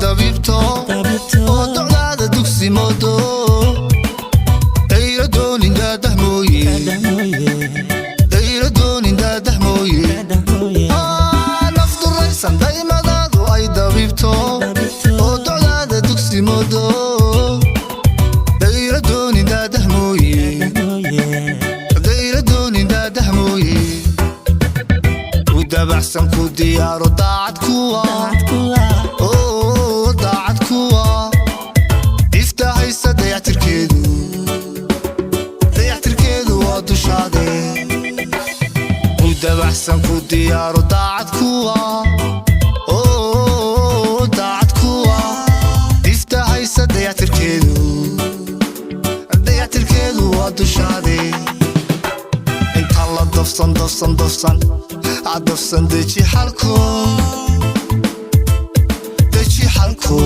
dabibto oo docdaada dugsi moodo dayra doonin daadah mooye nafduraysan daymadaadu ay dabibto oo docdaada dugsi moodo dayra doonin daadah mooye ku dabaxsan ku diyaaro daacad kuwa iftahaysa dayactirkeedu waa dushaade ku dabaxsan ku diyaaro daacad kuwa iftahaysa dayactirkeedu waa dushaade inta la dafsan deji xalko deji xalko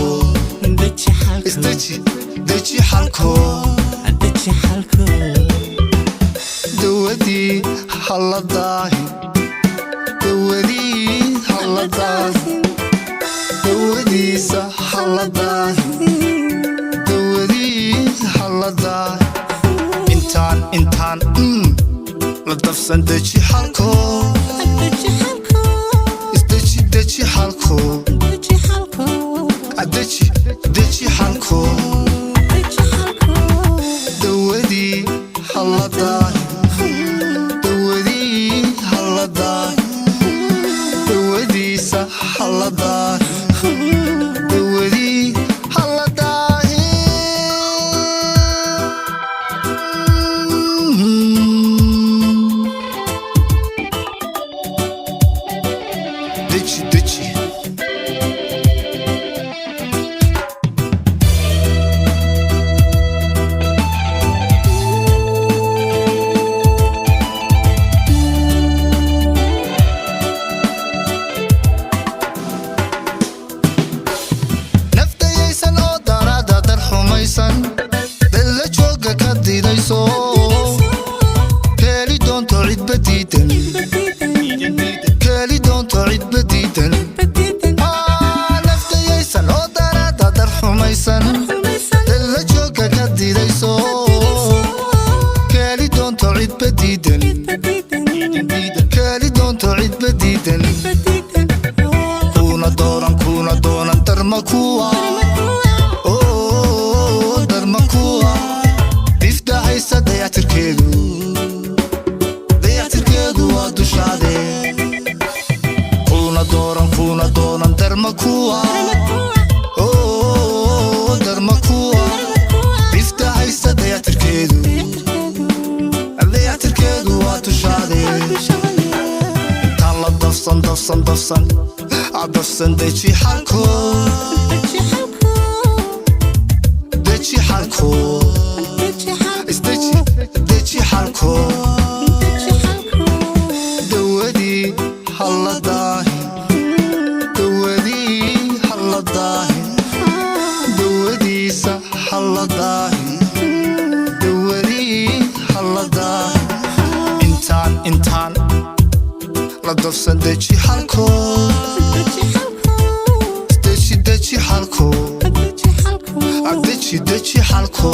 dawadii halladaahi dawadiisa halladaahi intaan la dafsan deji xalko deji xalko dawadii halladaahi dawadiisa halladaahi dawadii halladaahi deji dalla jooga ka didayso keeli doonto cidba diidan naftayaysan oo daraada dar xumaysan dalla jooga ka didayso keeli doonto cidba diidan kuna doonan darma kuwa iftahaysa dayactirkeedu waa dushaade kuna doonan darma kuwa iftahaysa dayactirkeedu waa dushaade intaan la dafsan deji xalko deji xalko dawadii halladaahi dawadiisa halladaahi intaan la dafsan deji xalko deji xalko